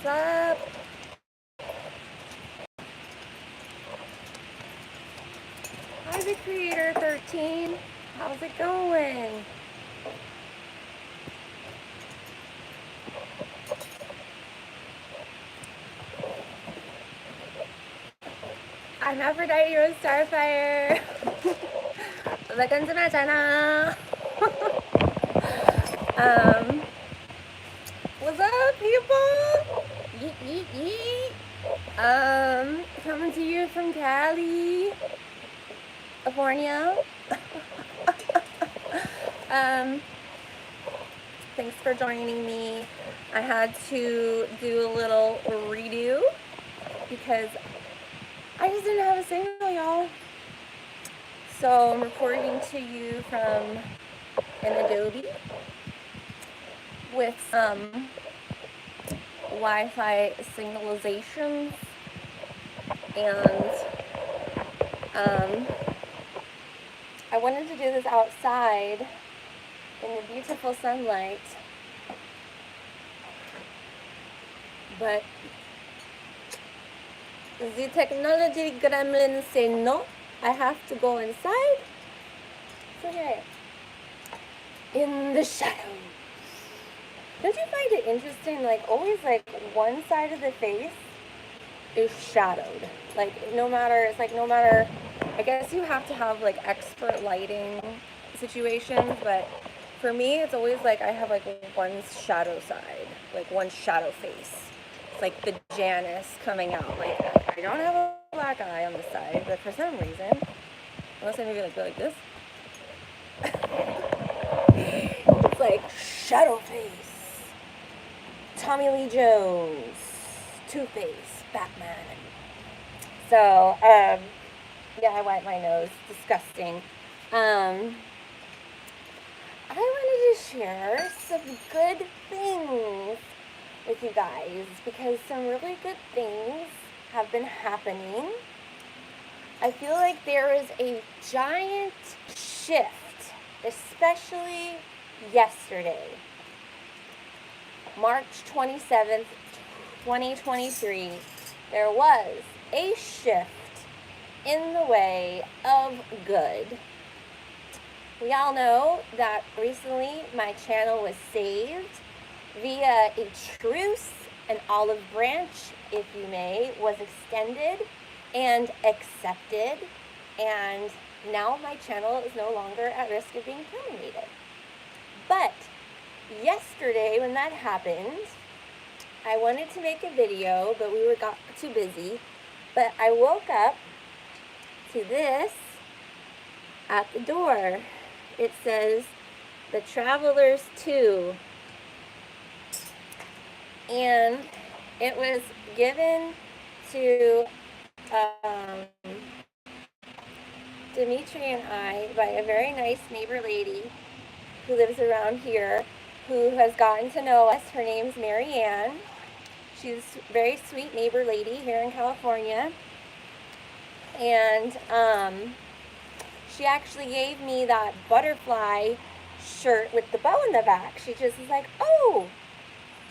What's up? Hi, the Creator 13. How's it going? I'm Aphrodite Rose Starfire. 나간지나잖아. What's up, people? Yeet, yeet, yeet. Coming to you from Cali, California. Thanks for joining me. I had to do a little redo because I just didn't have a signal, y'all. So I'm recording to you from an Adobe with some Wi-Fi signalization, and I wanted to do this outside in the beautiful sunlight, but the technology gremlin say no, I have to go inside. So here I am, in the shadows. Don't you find it interesting, like always like one side of the face is shadowed? Like no matter, I guess you have to have like expert lighting situations, but for me it's always like I have like one shadow side, like one shadow face. It's like the Janice coming out. Like I don't have a black eye on the side, but for some reason, unless I maybe like go like this, it's like shadow face. Tommy Lee Jones, Two-Face, Batman. So, yeah, I wiped my nose. Disgusting. I wanted to share some good things with you guys because some really good things have been happening. I feel like there is a giant shift, especially yesterday. March 27th, 2023, there was a shift in the way of good. We all know that recently my channel was saved via a truce, an olive branch, if you may, was extended and accepted, and now my channel is no longer at risk of being terminated. But yesterday when that happened, I wanted to make a video, but we got too busy. But I woke up to this at the door. It says, "The Travelers 2." And it was given to Dimitri and I by a very nice neighbor lady who lives around here, who has gotten to know us. Her name's Marianne. She's a very sweet neighbor lady here in California. And she actually gave me that butterfly shirt with the bow in the back. She just was like, oh,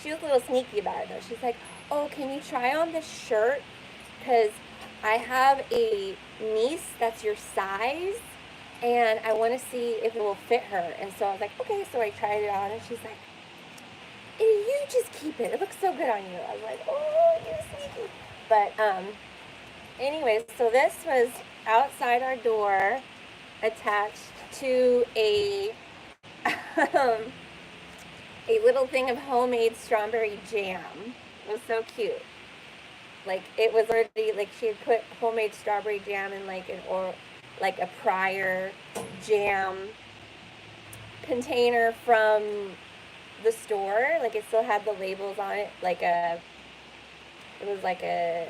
she was a little sneaky about it though. She's like, oh, can you try on this shirt? Because I have a niece that's your size, and I want to see if it will fit her. And so I was like, okay. So I tried it on, and she's like, you just keep it. It looks so good on you. I was like, oh, you're sneaky. But anyways, so this was outside our door, attached to a a little thing of homemade strawberry jam. It was so cute. Like it was already like she had put homemade strawberry jam in like like a prior jam container from the store. Like it still had the labels on it, it was like a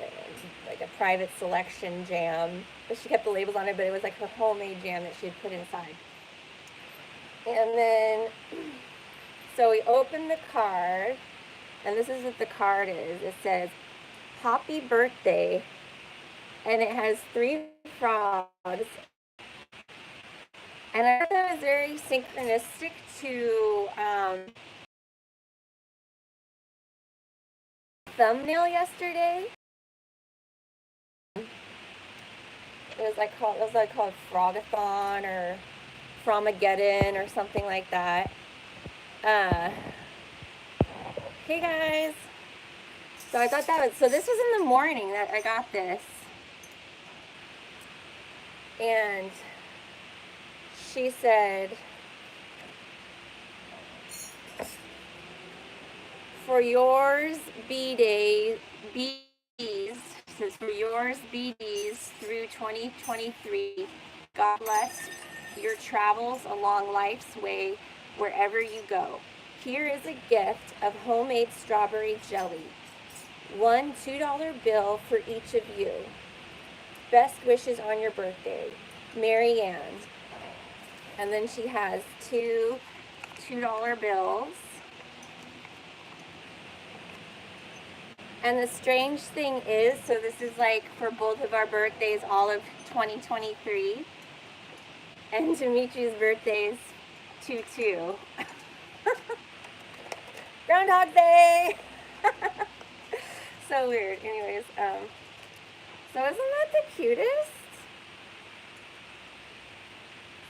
private selection jam, but she kept the labels on it, but it was like her homemade jam that she had put inside. And then so we opened the card, and this is what the card is. It says, "Happy birthday," and it has 3 frogs. And I thought that was very synchronistic to thumbnail yesterday. It was like called Frogathon or Fromageddon or something like that. Hey guys. So I thought so this was in the morning that I got this. And she said, for yours BDs, says for yours BDs through 2023, God bless your travels along life's way wherever you go. Here is a gift of homemade strawberry jelly. One $2 bill for each of you. Best wishes on your birthday, Marianne. And then she has two $2 bills. And the strange thing is, so this is like for both of our birthdays, all of 2023. And Dimitri's birthday's 2/2. Groundhog Day! So weird. Anyways, so isn't that the cutest?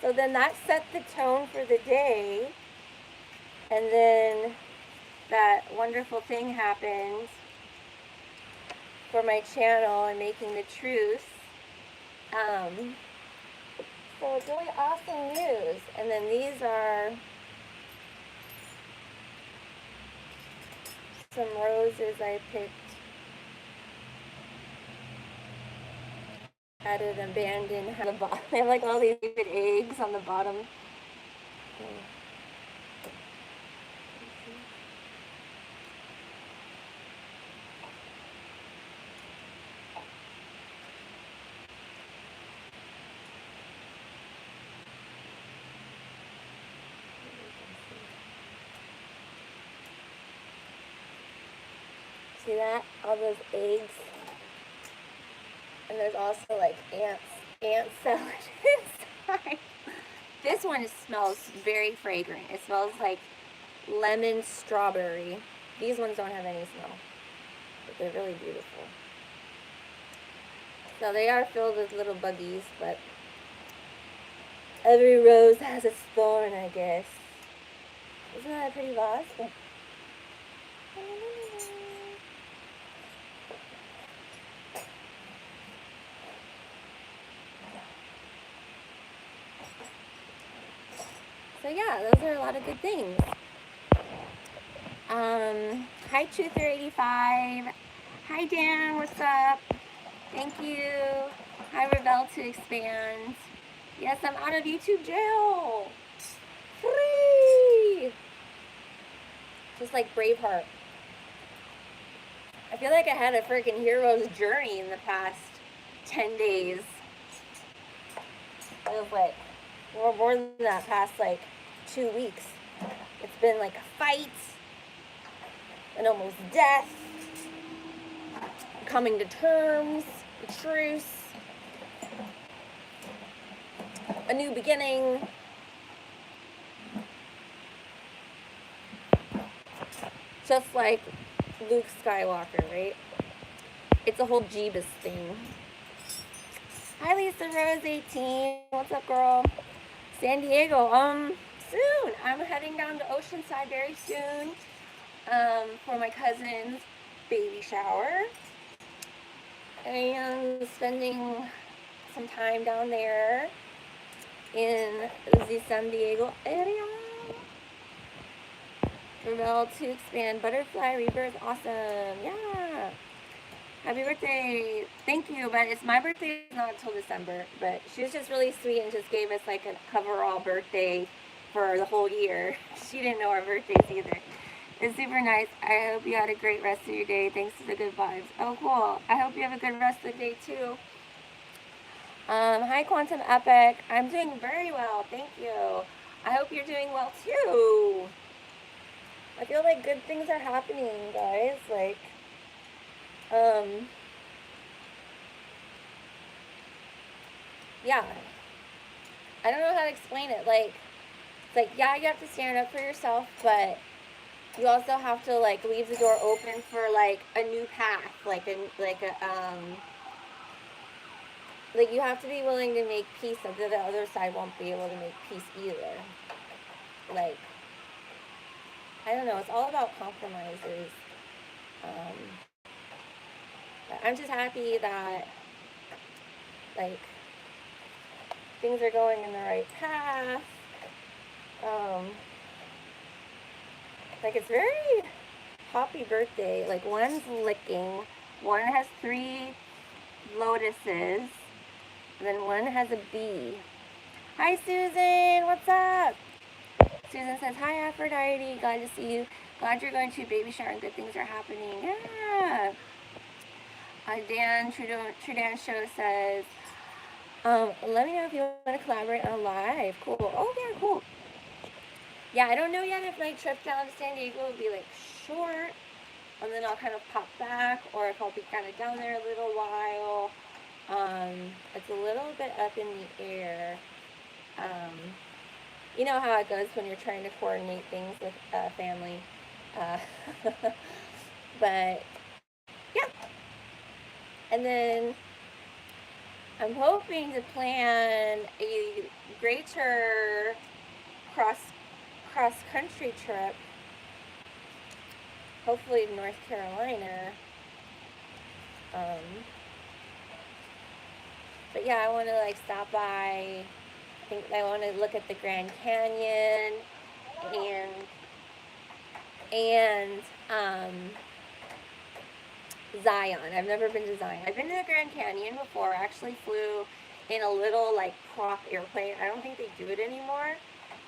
So then that set the tone for the day. And then that wonderful thing happened for my channel and Making the Truth. So it's really awesome news. And then these are some roses I picked at an abandoned house. They have like all these stupid eggs on the bottom. See that? All those eggs. And there's also like ant salad inside. This one smells very fragrant. It smells like lemon strawberry. These ones don't have any smell, but they're really beautiful. So they are filled with little buggies, but every rose has its thorn, I guess. Isn't that a pretty vase? So yeah, those are a lot of good things. Hi Truther85. Hi Dan, what's up? Thank you. Hi Rebel to Expand. Yes, I'm out of YouTube jail. Free! Just like Braveheart. I feel like I had a freaking hero's journey in the past 10 days. It was like, or more than that, past like 2 weeks. It's been like a fight, an almost death, coming to terms, a truce, a new beginning. Just like Luke Skywalker, right? It's a whole Jeebus thing. Hi Lisa Rose 18. What's up, girl? San Diego. Soon. I'm heading down to Oceanside very soon. For my cousin's baby shower. And spending some time down there in the San Diego area. Rebel to Expand. Butterfly Rebirth. Awesome. Yeah. Happy birthday. Thank you. But it's my birthday is not until December. But she was just really sweet and just gave us like a coverall birthday for the whole year. She didn't know our birthdays either. It's super nice. I hope you had a great rest of your day. Thanks for the good vibes. Oh, cool. I hope you have a good rest of the day too. Hi Quantum Epic. I'm doing very well. Thank you. I hope you're doing well too. I feel like good things are happening, guys. Like, yeah. I don't know how to explain it. Like, it's like, yeah, you have to stand up for yourself, but you also have to like leave the door open for like a new path, like like you have to be willing to make peace so that the other side won't be able to make peace either. Like, I don't know, it's all about compromises. But I'm just happy that like things are going in the right path. Like it's very happy birthday. Like one's licking, one has 3 lotuses, and then one has a bee. Hi Susan, what's up? Susan says, hi Aphrodite, glad to see you. Glad you're going to a baby shower and good things are happening. Yeah. Dan Trudan Show says, let me know if you want to collaborate on a live. Cool. Oh yeah, cool. Yeah, I don't know yet if my trip down to San Diego will be like short, and then I'll kind of pop back, or if I'll be kind of down there a little while. It's a little bit up in the air. You know how it goes when you're trying to coordinate things with family. But yeah. And then I'm hoping to plan a greater cross-country trip, hopefully to North Carolina. But yeah, I want to like stop by. I think I want to look at the Grand Canyon and Zion. I've never been to Zion. I've been to the Grand Canyon before. I actually flew in a little like prop airplane. I don't think they do it anymore.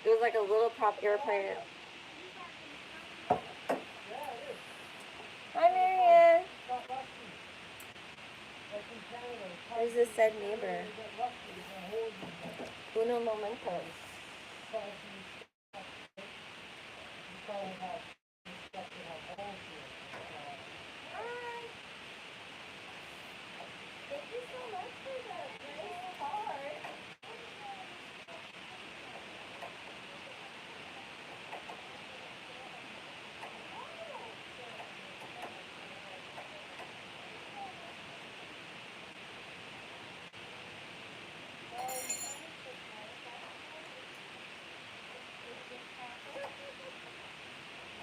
It was like a little prop airplane. Hi Marianne. There's this said neighbor. Uno momento.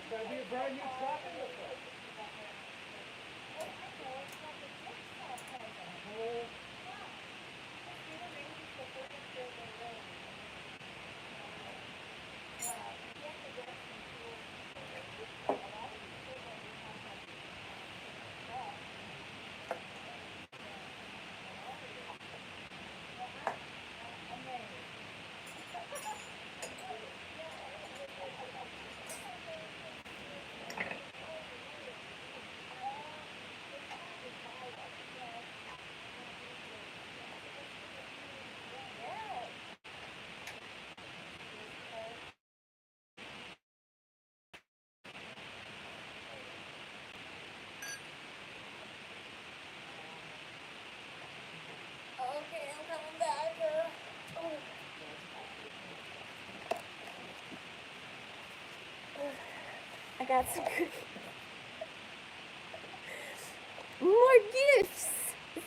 Gotta be a brand new truck in this one. Okay, I'm coming back. I got some cookies. More gifts!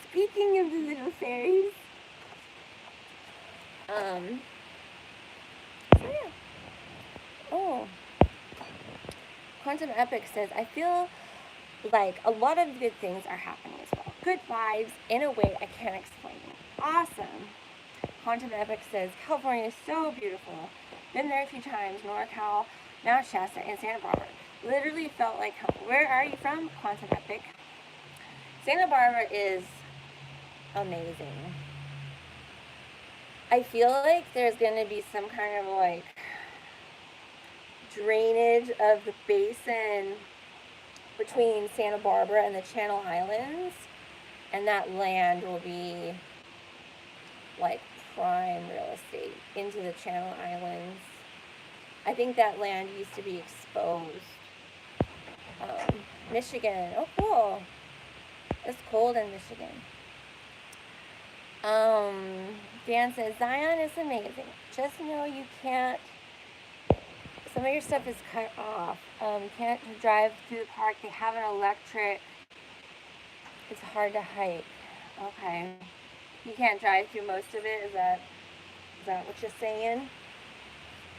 Speaking of the little fairies. So yeah. Oh. Quantum Epic says, I feel like a lot of good things are happening as well. Good vibes in a way I can't explain. Awesome. Quantum Epic says, California is so beautiful. Been there a few times. NorCal, Mount Shasta, and Santa Barbara. Literally felt like home. Where are you from? Quantum Epic. Santa Barbara is amazing. I feel like there's going to be some kind of like drainage of the basin between Santa Barbara and the Channel Islands, and that land will be like prime real estate into the Channel Islands. I think that land used to be exposed. Michigan, oh cool. It's cold in Michigan. Dan says, Zion is amazing. Just know you can't, Some of your stuff is cut off. Can't drive through the park. They have an electric. It's hard to hike. Okay. You can't drive through most of it. Is that what you're saying?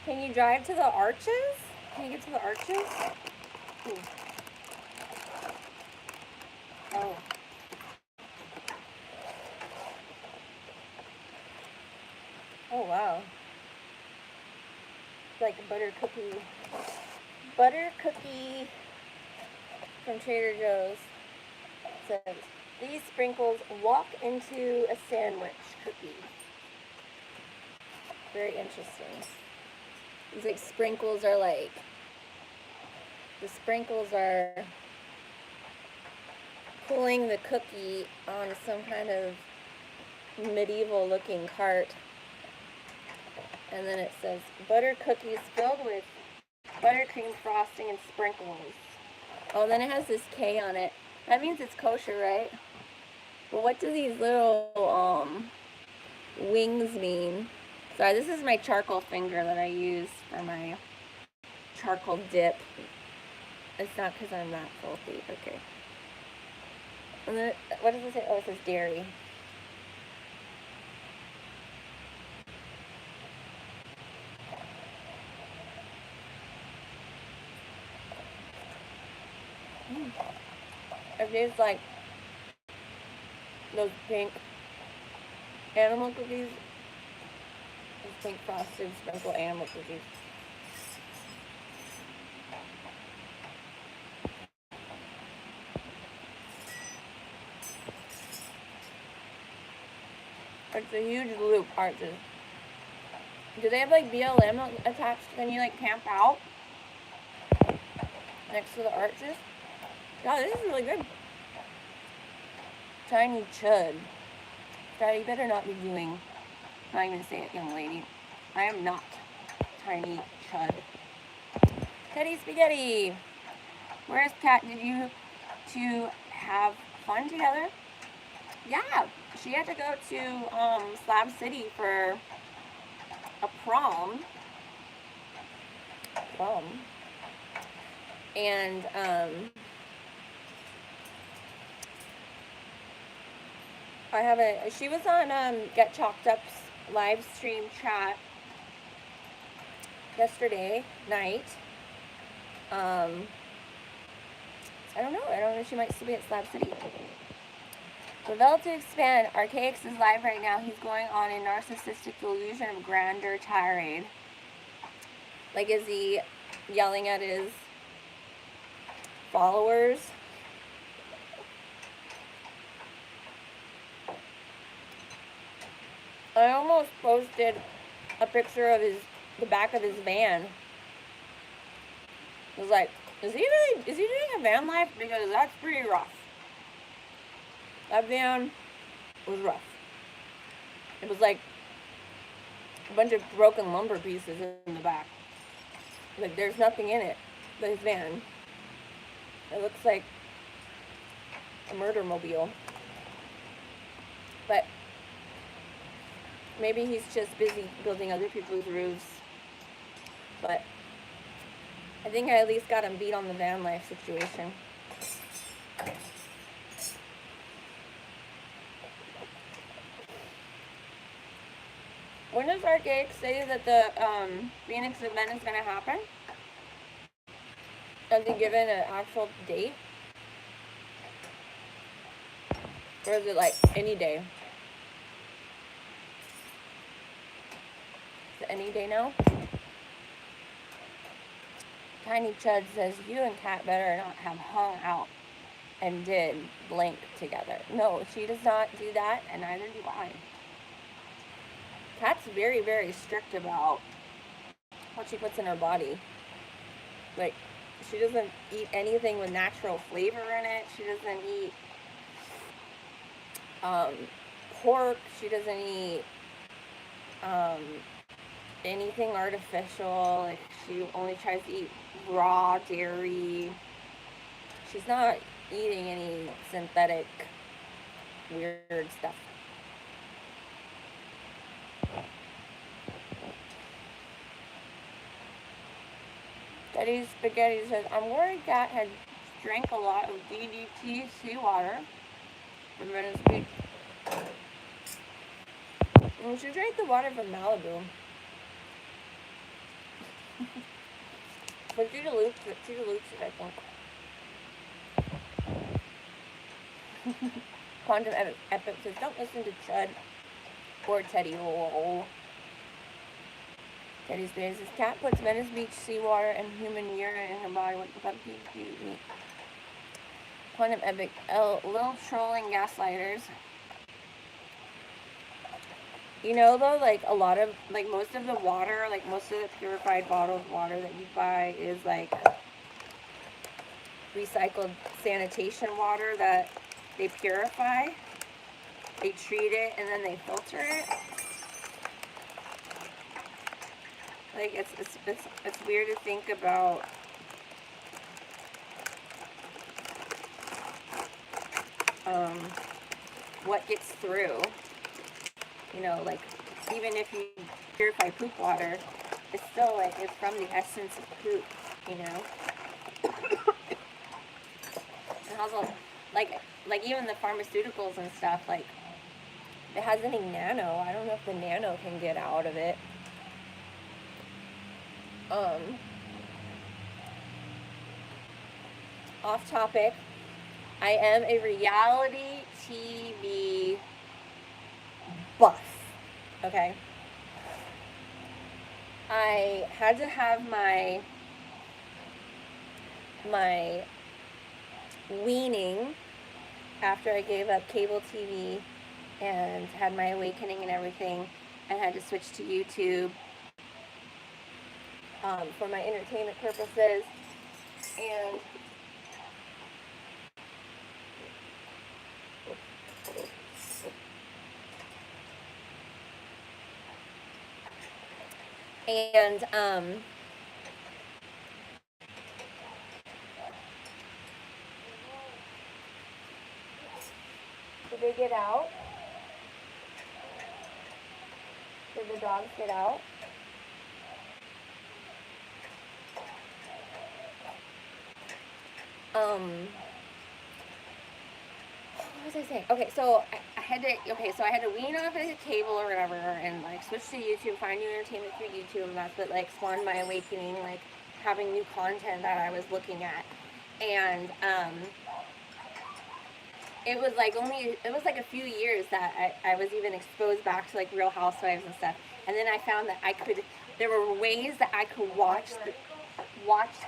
Can you drive to the arches? Can you get to the arches? Ooh. Oh. Oh wow. It's like a butter cookie. Butter cookie from Trader Joe's. It says, these sprinkles walk into a sandwich cookie. Very interesting. These like sprinkles are like, the sprinkles are pulling the cookie on some kind of medieval looking cart. And then it says butter cookies filled with buttercream frosting and sprinkles. Oh, then it has this K on it. That means it's kosher, right? But what do these little wings mean? Sorry, this is my charcoal finger that I use for my charcoal dip. It's not because I'm that filthy. Okay. And then, what does it say? Oh, it says dairy. It tastes like those pink animal cookies. Those pink frosted sprinkle animal cookies. It's a huge loop, arches. Do they have like BLM attached? Can you like camp out next to the arches? God, this is really good. Tiny chud. God, you better not be doing. I'm not even gonna say it, young lady. I am not tiny chud. Teddy Spaghetti. Where's Kat? Did you two have fun together? Yeah, she had to go to Slab City for a prom. And she was on Get Chalked Up's live stream chat yesterday night. I don't know, she might still be at Slab City. Revealed to expand, Archaix is live right now. He's going on a narcissistic delusion of grandeur tirade. Like, is he yelling at his followers? I almost posted a picture of the back of his van. I was like, is he doing a van life? Because that's pretty rough. That van was rough. It was like a bunch of broken lumber pieces in the back. Like, there's nothing in it but his van. It looks like a murder mobile. But maybe he's just busy building other people's roofs. But I think I at least got him beat on the van life situation. When does Archaix say that the Phoenix event is going to happen? Have they given an actual date? Or is it like any day? Is it any day now? Tiny Chud says, you and Kat better not have hung out and did blank together. No, she does not do that, and neither do I. Kat's very, very strict about what she puts in her body. Like, she doesn't eat anything with natural flavor in it. She doesn't eat pork. She doesn't eat anything artificial. Like, she only tries to eat raw dairy. She's not eating any synthetic weird stuff. Daddy's Spaghetti says, I'm worried Gat had drank a lot of DDT seawater from Venice Beach. And she drank the water from Malibu. But she dilutes it, I think. Quantum Epic says, don't listen to Chud or Teddy. Oh. Teddy's Spaghetti says, cat puts Venice Beach seawater and human urine in her body. What the fuck do you mean? Quantum Epic, little trolling gaslighters. You know though, like a lot of, like most of the water, like most of the purified bottled water that you buy is like recycled sanitation water that they purify. They treat it and then they filter it. Like it's weird to think about what gets through. You know, like even if you purify poop water, it's still like it's from the essence of poop. You know. And also, like even the pharmaceuticals and stuff, like it has any nano. I don't know if the nano can get out of it. Off topic. I am a reality TV buff. Okay. I had to have my weaning after I gave up cable TV and had my awakening and everything, and had to switch to YouTube for my entertainment purposes. And did they get out? Did the dogs get out? What was I saying? Okay, so I had to wean off of the cable or whatever and like switch to YouTube, find new entertainment through YouTube, and that's what like spawned my awakening, like having new content that I was looking at. And it was like a few years that I was even exposed back to like Real Housewives and stuff. And then I found that there were ways that I could watch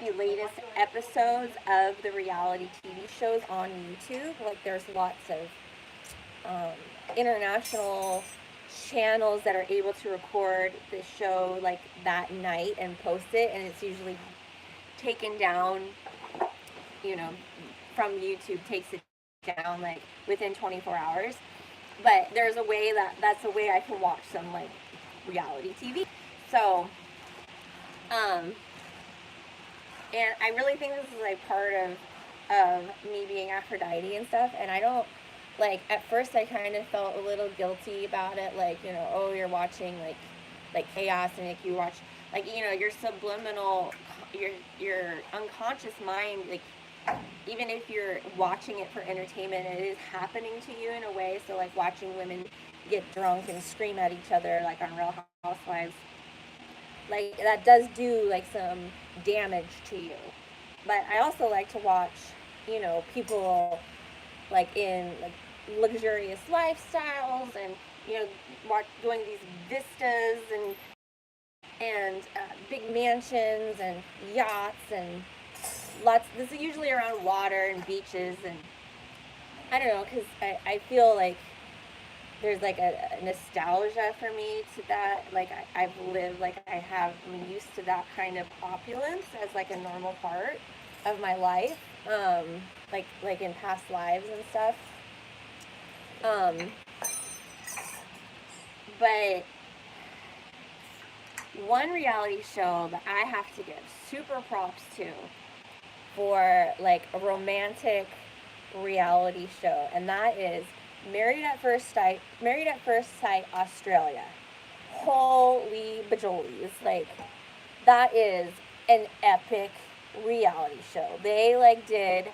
the latest episodes of the reality TV shows on YouTube. Like there's lots of international channels that are able to record the show like that night and post it, and it's usually taken down, you know, from YouTube, takes it down like within 24 hours. But there's a way that's a way I can watch some like reality TV. So and I really think this is like part of me being Aphrodite and stuff. And I don't, like, at first I kind of felt a little guilty about it. Like, you know, oh, you're watching like chaos, and like you watch, like, you know, your subliminal, your unconscious mind, like, even if you're watching it for entertainment, it is happening to you in a way. So like watching women get drunk and scream at each other like on Real Housewives, like that does do like some damage to you. But I also like to watch, you know, people like in like luxurious lifestyles, and you know, doing these vistas and big mansions and yachts and lots. This is usually around water and beaches, and I don't know, because I feel like there's like a nostalgia for me to that. Like I've lived, like I'm used to that kind of opulence as like a normal part of my life, like in past lives and stuff. But one reality show that I have to give super props to for like a romantic reality show, and that is Married at First Sight Australia. Holy bajolies. Like, that is an epic reality show. They like did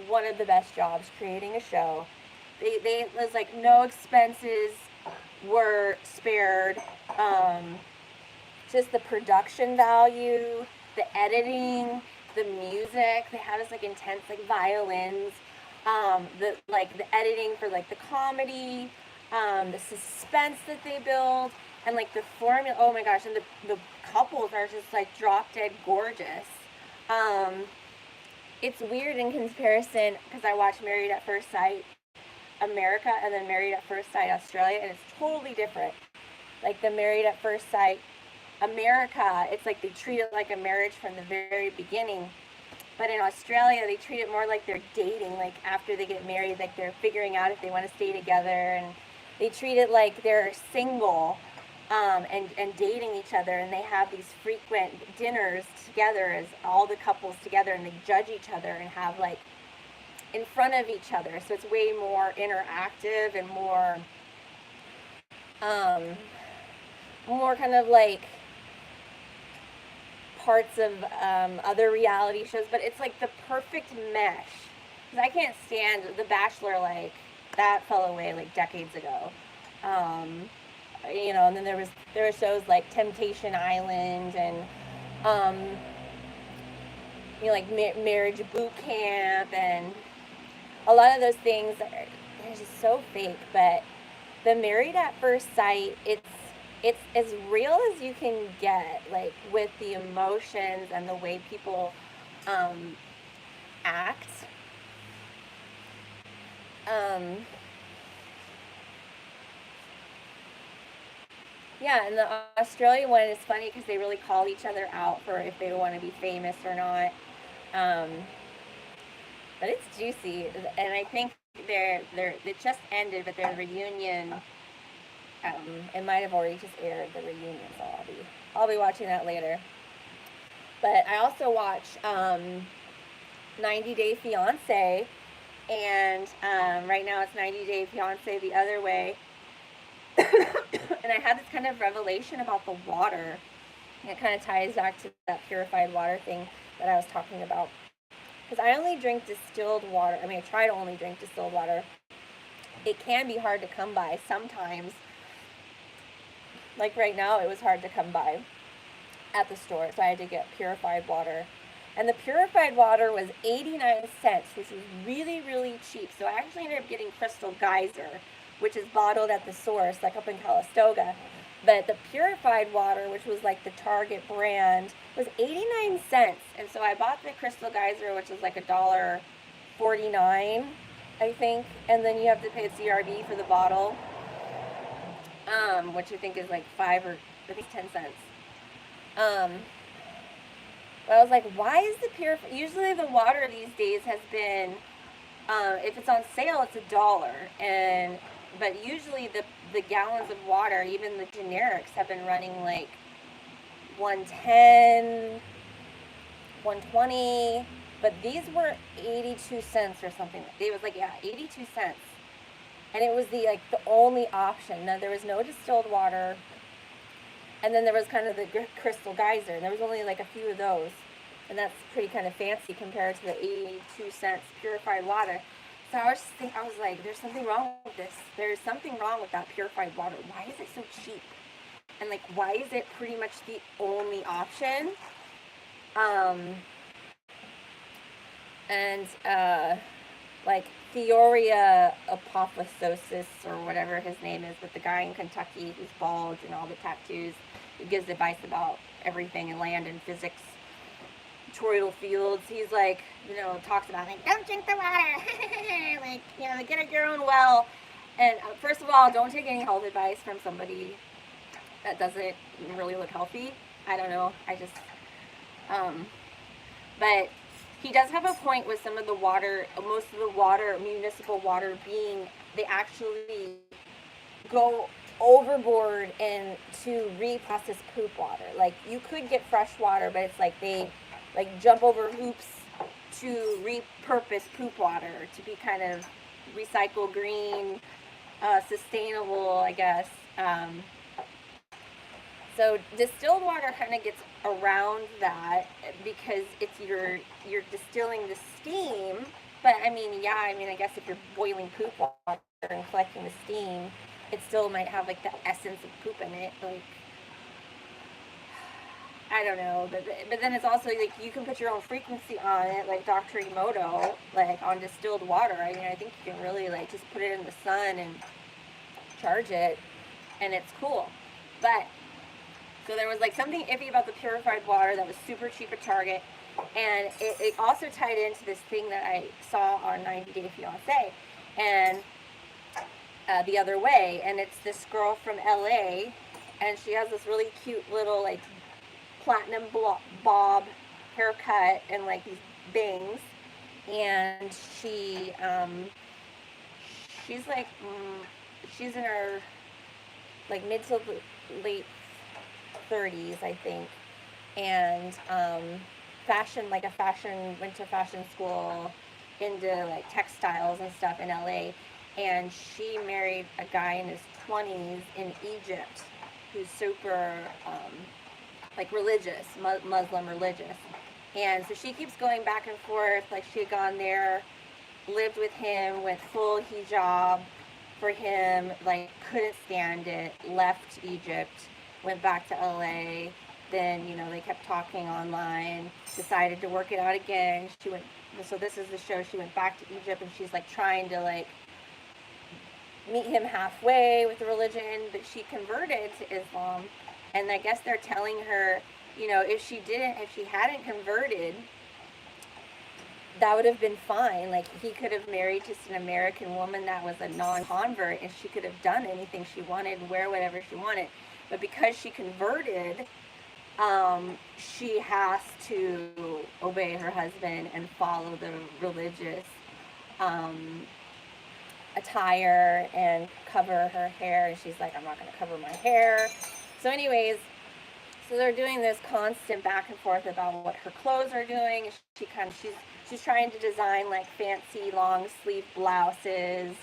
one of the best jobs creating a show. They was like no expenses were spared. Just the production value, the editing, the music. They had this like intense like violins. The editing for like the comedy, the suspense that they build, and like the formula. Oh my gosh! And the couples are just like drop dead gorgeous. Um, it's weird in comparison because I watched Married at First Sight America and then Married at First Sight Australia, and it's totally different. Like the Married at First Sight America, it's like they treat it like a marriage from the very beginning. But in Australia, they treat it more like they're dating, like after they get married, like they're figuring out if they want to stay together. And they treat it like they're single and dating each other. And they have these frequent dinners together as all the couples together, and they judge each other and have like in front of each other. So it's way more interactive and more kind of like parts of other reality shows, but it's like the perfect mesh. Because I can't stand The Bachelor, like that fell away like decades ago. And then there were shows like Temptation Island and like Marriage Boot Camp, and a lot of those things are just so fake. But the Married at First Sight, it's as real as you can get, like with the emotions and the way people act. Yeah, and the Australian one is funny because they really call each other out for if they want to be famous or not. But it's juicy, and I think it just ended, but their reunion. It might have already just aired, the reunion, so I'll be watching that later. But I also watch 90 Day Fiance, and right now it's 90 Day Fiance the other way. And I had this kind of revelation about the water. And it kind of ties back to that purified water thing that I was talking about. Because I only drink distilled water. I mean, I try to only drink distilled water. It can be hard to come by sometimes. Like right now, it was hard to come by at the store, so I had to get purified water. And the purified water was 89 cents, which was really, really cheap. So I actually ended up getting Crystal Geyser, which is bottled at the source, like up in Calistoga. But the purified water, which was like the Target brand, was 89 cents. And so I bought the Crystal Geyser, which is like $1.49, I think. And then you have to pay the CRB for the bottle, which I think is like 5 or I think 10 cents. But I was like, why is the purified? Usually the water these days has been, if it's on sale, it's $1. But usually the gallons of water, even the generics, have been running like 110, 120. But these were 82 cents or something. It was like, yeah, 82 cents. And it was the only option. Now, there was no distilled water. And then there was kind of the Crystal Geyser. And there was only like a few of those. And that's pretty kind of fancy compared to the 82 cents purified water. So I was like, there's something wrong with this. There's something wrong with that purified water. Why is it so cheap? And like, why is it pretty much the only option? Like Theoria Apophysosis or whatever his name is, with the guy in Kentucky who's bald and all the tattoos, who gives advice about everything in land and physics, toroidal fields. He's like, talks about like, don't drink the water, like, get at your own well. And first of all, don't take any health advice from somebody that doesn't really look healthy. I don't know. But he does have a point with some of the water, most of the water, municipal water being, they actually go overboard and to reprocess poop water. Like, you could get fresh water, but it's like they jump over hoops to repurpose poop water to be kind of recycle green, sustainable, I guess. So distilled water kind of gets around that because it's you're distilling the steam. But I mean, yeah, I mean, I guess if you're boiling poop water and collecting the steam, it still might have like the essence of poop in it. Like, I don't know, but then it's also like you can put your own frequency on it, like Dr. Emoto, like on distilled water. I mean, I think you can really like just put it in the sun and charge it, and it's cool. But so there was like something iffy about the purified water that was super cheap at Target, and it also tied into this thing that I saw on 90 Day Fiance, and the other way, and it's this girl from LA, and she has this really cute little like platinum bob haircut and like these bangs, and she's like she's in her like mid to late 30s, I think, and fashion, like a fashion, went to fashion school into like textiles and stuff in LA, and she married a guy in his 20s in Egypt who's super like religious, Muslim religious. And so she keeps going back and forth. Like she had gone there, lived with him, went full hijab for him, like couldn't stand it, left Egypt, went back to LA. Then, you know, they kept talking online, decided to work it out again. She went, so this is the show, she went back to Egypt and she's like trying to like meet him halfway with the religion, but she converted to Islam. And I guess they're telling her, you know, if she hadn't converted, that would have been fine. Like he could have married just an American woman that was a non-convert, and she could have done anything she wanted, wear whatever she wanted. But because she converted, she has to obey her husband and follow the religious attire and cover her hair. And she's like, I'm not going to cover my hair. So anyways, so they're doing this constant back and forth about what her clothes are doing. She's trying to design like fancy long sleeve blouses,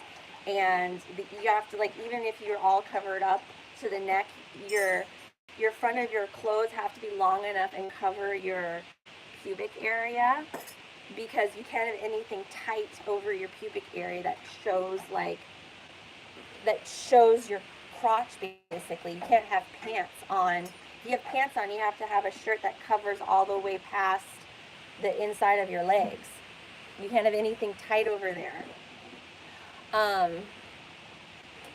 and you have to, like, even if you're all covered up to the neck, your front of your clothes have to be long enough and cover your pubic area, because you can't have anything tight over your pubic area that shows your crotch, basically. You can't have pants on. If you have pants on, you have to have a shirt that covers all the way past the inside of your legs. You can't have anything tight over there.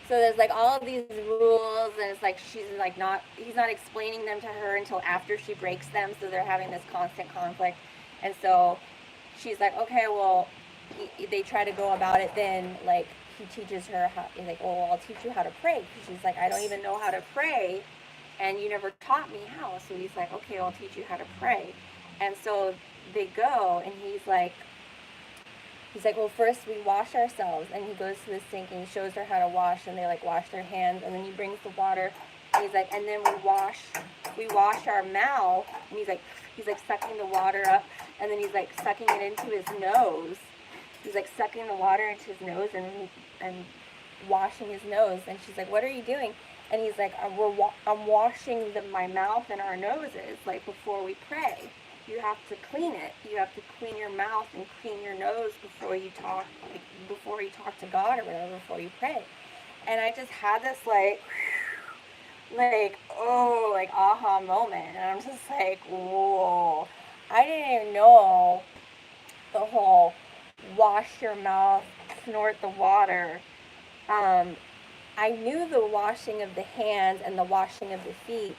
So there's like all of these rules, and it's like he's not explaining them to her until after she breaks them, so they're having this constant conflict. And so she's like, okay, well, they try to go about it, then like he teaches her how, he's like, oh, I'll teach you how to pray. She's like, I don't even know how to pray, and you never taught me how. So he's like, okay, I'll teach you how to pray. And so they go, and he's like, well, first we wash ourselves. And he goes to the sink and he shows her how to wash, and they like wash their hands, and then he brings the water, and he's like, and then we wash our mouth. And he's like sucking the water up, and then he's like sucking it into his nose. He's like sucking the water into his nose and washing his nose. And she's like, what are you doing? And he's like, I'm washing my mouth and our noses, like before we pray. You have to clean it. You have to clean your mouth and clean your nose before you talk, like before you talk to God or whatever, before you pray. And I just had this like aha moment. And I'm just like, whoa. I didn't even know the whole wash your mouth, snort the water. I knew the washing of the hands and the washing of the feet.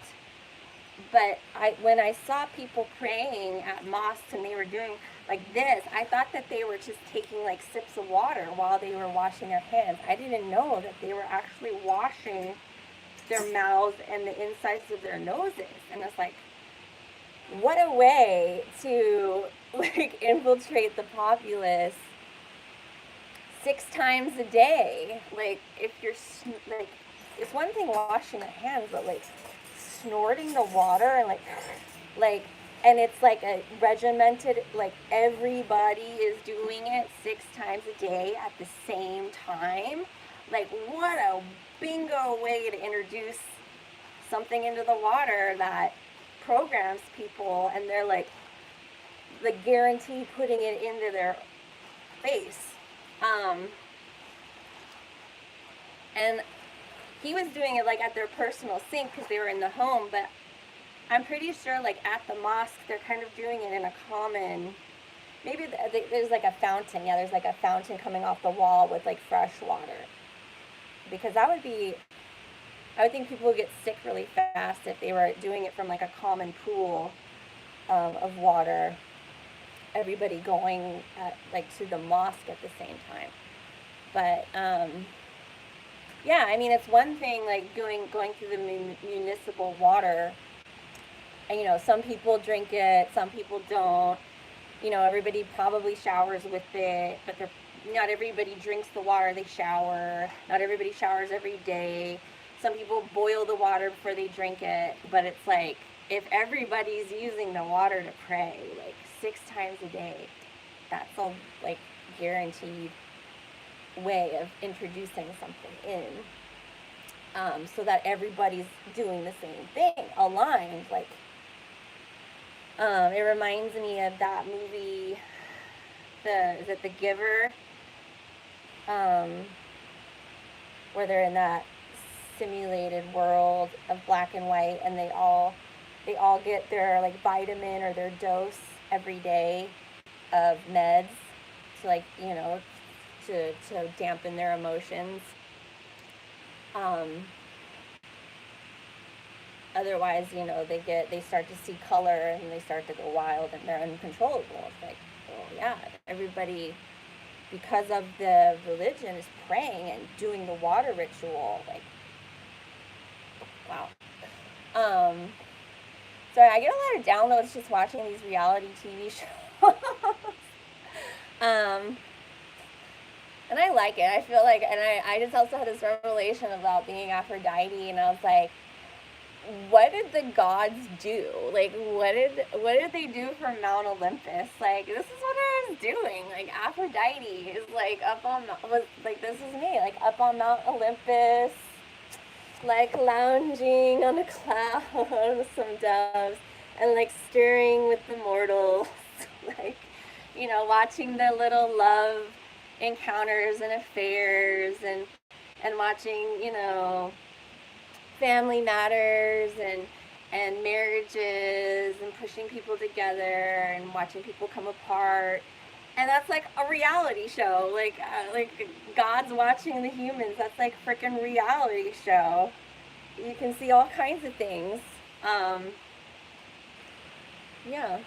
But when I saw people praying at mosques and they were doing like this, I thought that they were just taking like sips of water while they were washing their hands. I didn't know that they were actually washing their mouths and the insides of their noses. And it's like, what a way to like infiltrate the populace 6 times a day. Like, if you're like, it's one thing washing your hands, but like snorting the water and and it's like a regimented, like everybody is doing it 6 times a day at the same time. Like, what a bingo way to introduce something into the water that programs people, and they're like guarantee putting it into their face. And he was doing it like at their personal sink because they were in the home, but I'm pretty sure like at the mosque they're kind of doing it in a common, maybe there's like a fountain. Yeah, there's like a fountain coming off the wall with like fresh water, because that would be, I would think people would get sick really fast if they were doing it from like a common pool of water, everybody going like to the mosque at the same time. But yeah, I mean, it's one thing like going through the municipal water. And, you know, some people drink it, some people don't. You know, everybody probably showers with it, but not everybody drinks the water they shower. Not everybody showers every day. Some people boil the water before they drink it. But it's like, if everybody's using the water to pray like 6 times a day, that's a like guaranteed way of introducing something in, so that everybody's doing the same thing, aligned. Like, it reminds me of that movie, is it The Giver, where they're in that simulated world of black and white, and they all get their like vitamin or their dose every day of meds to, like, you know, to dampen their emotions. Otherwise, you know, they start to see color and they start to go wild and they're uncontrollable. It's like, well, yeah, everybody, because of the religion, is praying and doing the water ritual. Like, wow. So I get a lot of downloads just watching these reality TV shows. And I like it. I feel like, and I just also had this revelation about being Aphrodite, and I was like, what did the gods do? Like, what did they do for Mount Olympus? Like, this is what I was doing. Like, Aphrodite is like this is me, like up on Mount Olympus, like lounging on a cloud with some doves, and like stirring with the mortals, like, you know, watching their little love encounters and affairs, and watching, you know, family matters and marriages and pushing people together and watching people come apart. And that's like a reality show, like God's watching the humans. That's like freaking reality show. You can see all kinds of things. Yeah.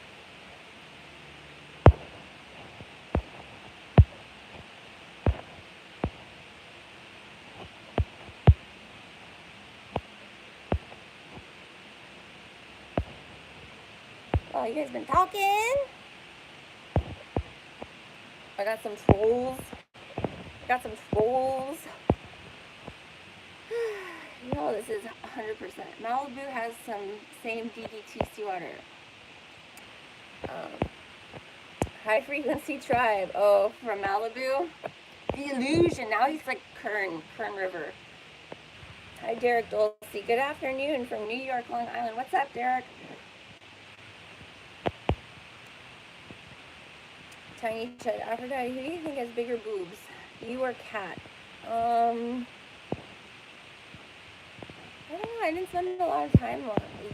Oh, you guys been talking? I got some trolls. No, this is 100%. Malibu has some same DDTC water. High frequency tribe. Oh, from Malibu. The illusion. Now he's like Kern River. Hi, Derek Dulce. Good afternoon from New York, Long Island. What's up, Derek? Tiny Chud. Aphrodite, who do you think has bigger boobs? You or Cat? I don't know. I didn't spend a lot of time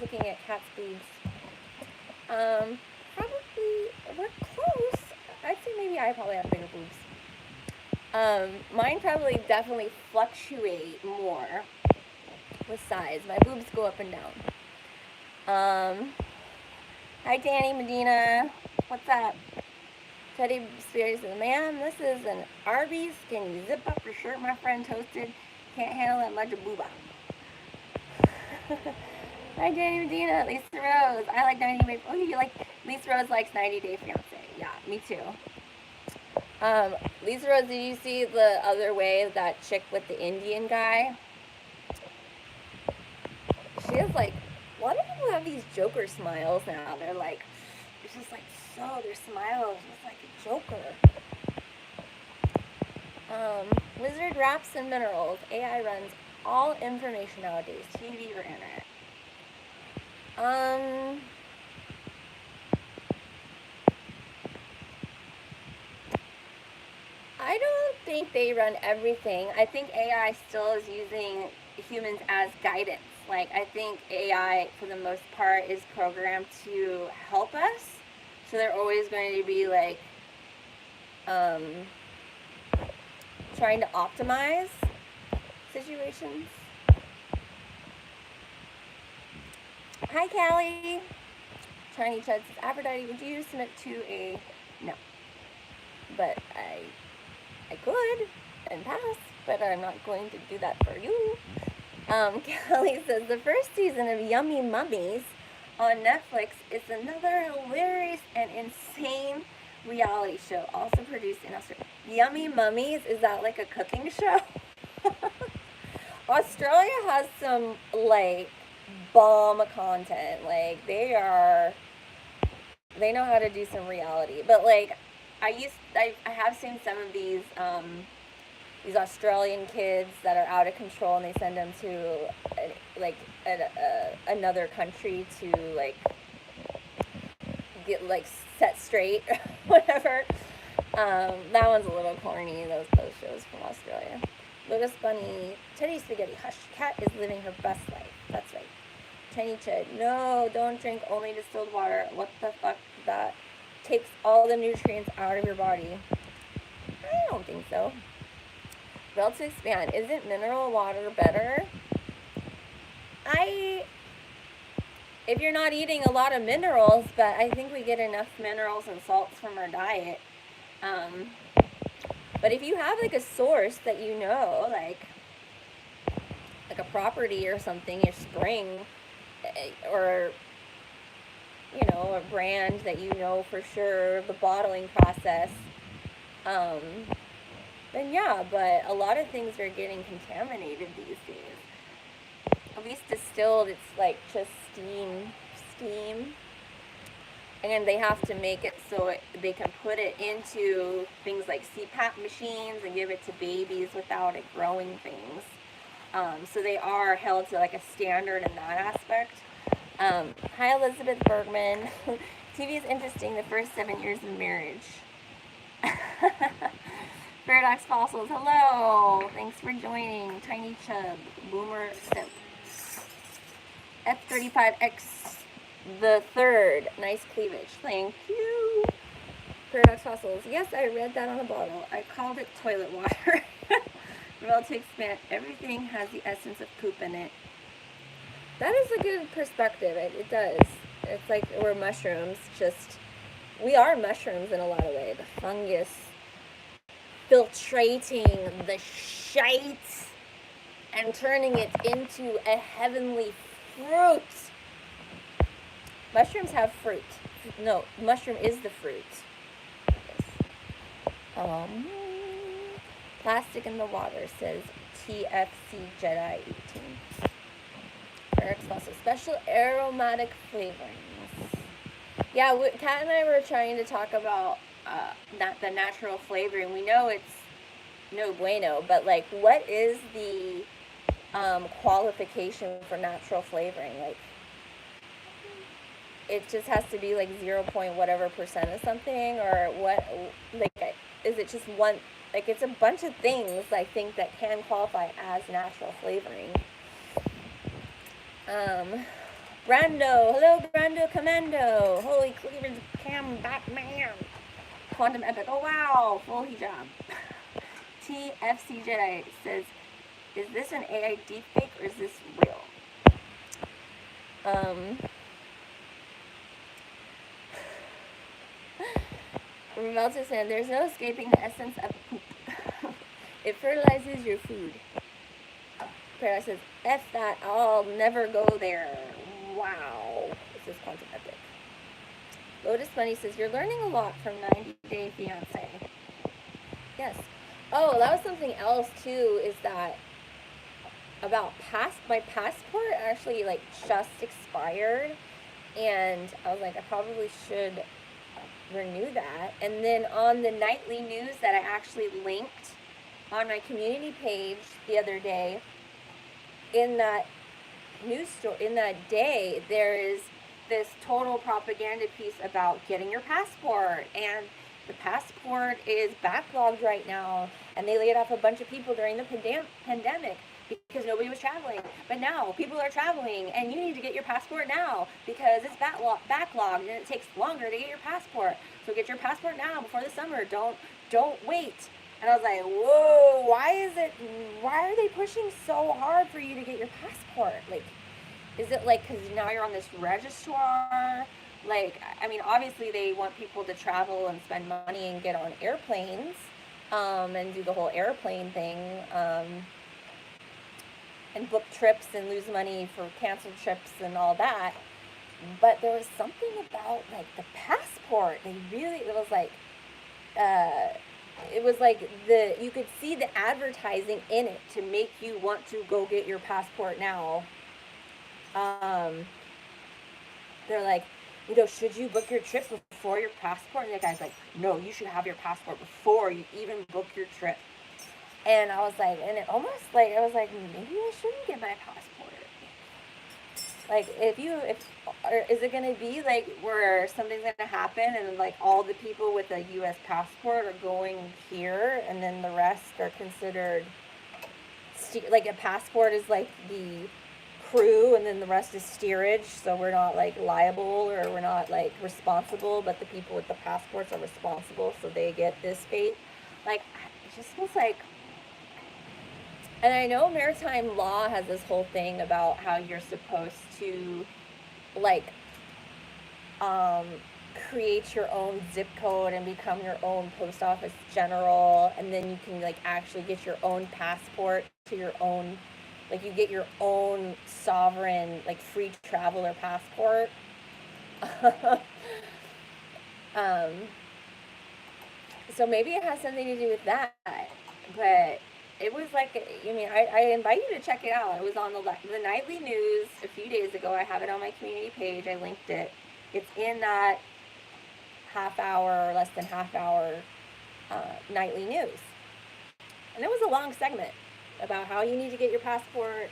looking at Cat's boobs. Probably, we're close. I'd say maybe I probably have bigger boobs. Mine probably definitely fluctuate more with size. My boobs go up and down. Hi, Danny Medina. What's up? Teddy Spears says, ma'am, this is an Arbys. Can you zip up your shirt? My friend toasted. Can't handle that much of booba. Hi, Danny Medina. Lisa Rose. I like 90 Day. Oh, you like Lisa Rose likes 90 Day Fiance. Yeah, me too. Lisa Rose, did you see the other way, that chick with the Indian guy? She has like, a lot of people have these Joker smiles now. They're like, it's just like, so their smile is just like a Joker. Wizard Wraps and Minerals. AI runs all information nowadays, TV or internet. Um, I don't think they run everything. I think AI still is using humans as guidance. Like, I think AI, for the most part, is programmed to help us. So they're always going to be like um, trying to optimize situations. Hi, Callie. Tiny Chud says, Aphrodite, would you submit to a... No. But I could and pass, but I'm not going to do that for you. Callie says, the first season of Yummy Mummies on Netflix is another hilarious and insane reality show, also produced in Australia. Yummy Mummies, is that like a cooking show? Australia has some, like, bomb content. Like, they know how to do some reality. But, like, I have seen some of these Australian kids that are out of control, and they send them to another country to like get like set straight, whatever. That one's a little corny. Those shows from Australia. Lotus Bunny, Teddy Spaghetti, hush. Cat is living her best life. That's right. Tiny Chid, no, don't drink only distilled water. What the fuck? That takes all the nutrients out of your body. I don't think so. Well, to expand, isn't mineral water better? If you're not eating a lot of minerals, but I think we get enough minerals and salts from our diet. But if you have like a source that you know, like a property or something, your spring, or a brand that you know for sure, the bottling process, then yeah, but a lot of things are getting contaminated these days. At least distilled, it's like just steam. And they have to make it so they can put it into things like CPAP machines and give it to babies without it growing things. So they are held to like a standard in that aspect. Hi, Elizabeth Bergman. TV is interesting, the first 7 years of marriage. Paradox Fossils, hello. Thanks for joining. Tiny Chub, Boomer Simp. F35X the third. Nice cleavage. Thank you. Paradox Fossils. Yes, I read that on a bottle. I called it toilet water. Well, to expand, everything has the essence of poop in it. That is a good perspective. It does. It's like we're mushrooms. We are mushrooms in a lot of ways. The fungus filtrating the shite and turning it into a heavenly fruit. Mushrooms have fruit. No, mushroom is the fruit. Plastic in the water, says TFC Jedi 18. Eric's also special aromatic flavorings. Yeah, Kat and I were trying to talk about the natural flavoring. We know it's no bueno, but like, what is the qualification for natural flavoring? Like, it just has to be like 0. whatever percent of something, or what? Like, is it just one? Like, it's a bunch of things I think that can qualify as natural flavoring. Brando, hello Brando Commando. Holy cleavage cam Batman. Quantum Epic. Oh wow, full hijab. TFC Jedi says, is this an AI deepfake or is this real? Remelta said, there's no escaping the essence of poop. It fertilizes your food. Paradise says, F that, I'll never go there. Wow. This is Quantum Epic. Lotus Bunny says, you're learning a lot from 90 Day Fiancé. Yes. Oh, that was something else too, is that about my passport actually like just expired, and I was like, I probably should renew that. And then on the nightly news that I actually linked on my community page the other day, in that news story, in that day, there is this total propaganda piece about getting your passport, and the passport is backlogged right now, and they laid off a bunch of people during the pandemic because nobody was traveling. But now people are traveling, and you need to get your passport now because it's backlogged and it takes longer to get your passport. So get your passport now before the summer. Don't wait. And I was like, whoa, why are they pushing so hard for you to get your passport? Like, is it like because now you're on this registrar? Like, I mean, obviously they want people to travel and spend money and get on airplanes, and do the whole airplane thing, and book trips and lose money for canceled trips and all that. But there was something about like the passport. It was like you could see the advertising in it to make you want to go get your passport now. They're like, should you book your trip before your passport? And the guy's like, no, you should have your passport before you even book your trip. And I was like, and it almost like, I was like, maybe I shouldn't get my passport. Like, is it going to be like where something's going to happen and like all the people with a U.S. passport are going here and then the rest are considered, like a passport is like the crew and then the rest is steerage, so we're not like liable or we're not like responsible, but the people with the passports are responsible, so they get this fate. Like, it just feels like, and I know Maritime Law has this whole thing about how you're supposed to like create your own zip code and become your own post office general, and then you can like actually get your own passport to your own, like you get your own sovereign like free traveler passport. So maybe it has something to do with that, but it was like, I mean, I invite you to check it out. It was on the nightly news a few days ago. I have it on my community page. I linked it. It's in that half hour or less than half hour nightly news. And it was a long segment about how you need to get your passport.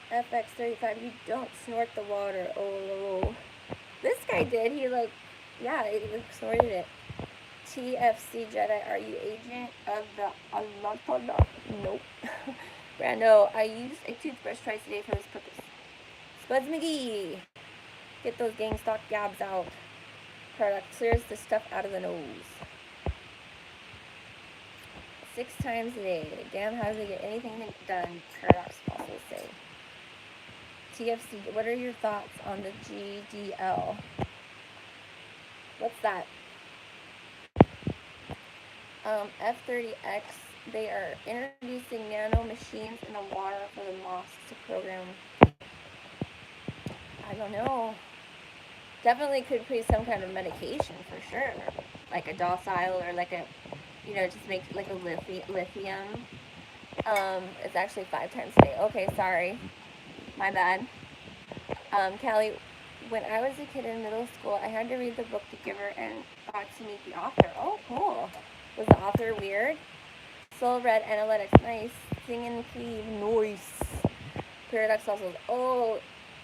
FX35, you don't snort the water. Oh, this guy did. He snorted it. TFC Jedi, are you agent of the Allah? Nope. Brando, I use a toothbrush twice a day for this purpose. Spuds McGee, get those gang stock gabs out. Product clears the stuff out of the nose. 6 times a day. Damn, how do they get anything done? Paradox also say. TFC, what are your thoughts on the GDL? What's that? F30X, they are introducing Nano Machines in the water for the mosques to program. I don't know. Definitely could be some kind of medication for sure. Like a docile or like a, just make like a lithium. It's actually 5 times a day. Okay, sorry. My bad. Callie, when I was a kid in middle school, I had to read the book The Giver and got to meet the author. Oh, cool. Was the author weird? Soul Red Analytics, nice. Sing and Cleave, nice. Paradox also, oh,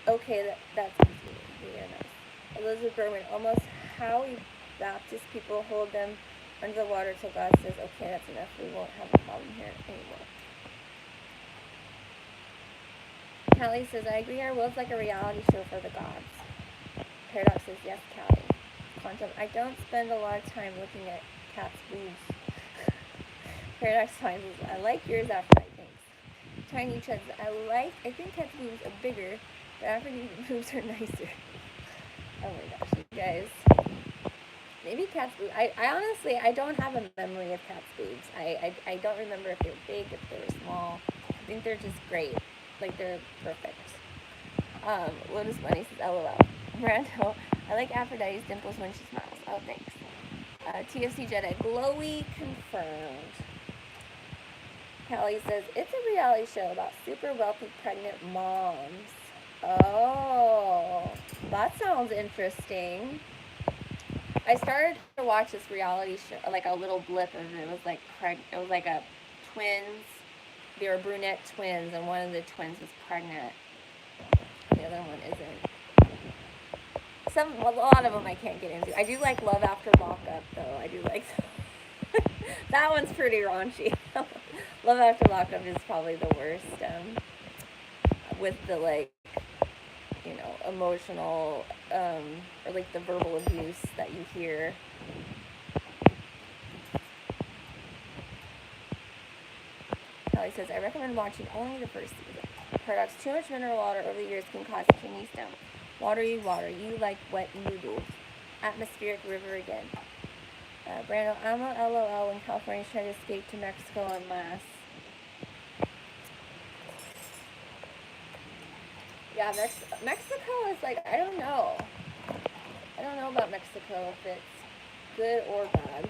okay, that's easy. Yeah, nice. Elizabeth Berman, almost how we Baptist people hold them under the water till God says, okay, that's enough. We won't have a problem here anymore. Callie says, I agree, our world's like a reality show for the gods. Paradox says, yes, Callie. Quantum, I don't spend a lot of time looking at cats' boobs. Paradox finds, I like yours, Aphrodite, thanks. Tiny Chuds, I think cats' boobs are bigger, but Aphrodite boobs are nicer. Oh my gosh, you guys. Maybe cats' boobs. I honestly, I don't have a memory of cats' boobs. I don't remember if they were big, if they were small. I think they're just great. Like, they're perfect. Lotus Bunny says, LOL. Brando, I like Aphrodite's dimples when she smiles. Oh, thanks. TFC Jedi, glowy confirmed. Callie says, it's a reality show about super wealthy pregnant moms. Oh, that sounds interesting. I started to watch this reality show, like a little blip of it. It was like it was like a twins. They were brunette twins, and one of the twins was pregnant. The other one isn't. A lot of them I can't get into. I do like Love After Lockup, though. I do like that one's pretty raunchy. Love After Lockup is probably the worst. With the emotional or like the verbal abuse that you hear. Kelly says, I recommend watching only the first season. Paradox, too much mineral water over the years can cause kidney stone. Water, you like what you do. Atmospheric river again. Brando, I'm a LOL when California tried to escape to Mexico en masse. Yeah, Mexico is like, I don't know. I don't know about Mexico if it's good or bad.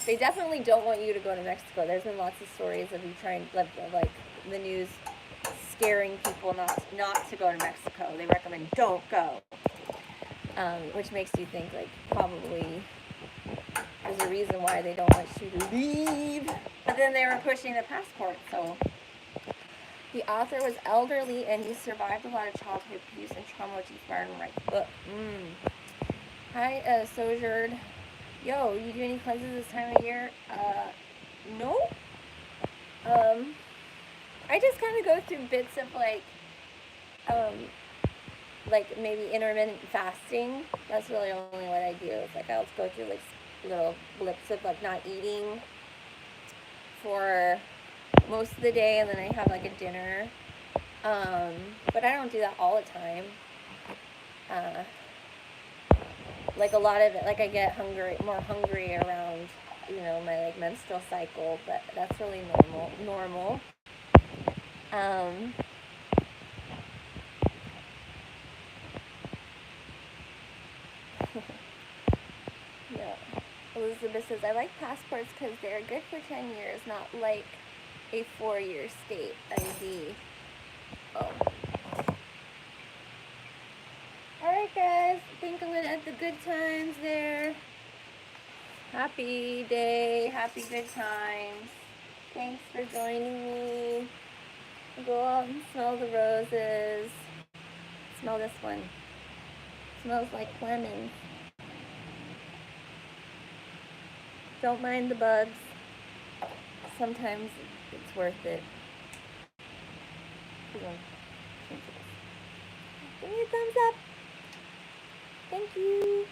They definitely don't want you to go to Mexico. There's been lots of stories of you trying, like the news scaring people not to go to Mexico. They recommend don't go, which makes you think like probably there's a reason why they don't want you to leave. But then they were pushing the passport, so. The author was elderly and he survived a lot of childhood abuse and trauma, which inspired him to write the book. Hi, Sojourn. Yo, you do any cleanses this time of year? No. I just kind of go through bits of like maybe intermittent fasting. That's really only what I do. It's like I'll go through like little blips of like not eating for most of the day, and then I have like a dinner. But I don't do that all the time. Like a lot of it, like I get more hungry around, my like menstrual cycle, but that's really normal. Yeah. Elizabeth says, I like passports because they're good for 10 years, not like a 4-year state ID. Oh. Alright guys, I think I'm going to end the good times there. Happy day, happy good times. Thanks for joining me. I'll go out and smell the roses. Smell this one. It smells like lemon. Don't mind the bugs. Sometimes it's worth it. Give me a thumbs up. Thank you.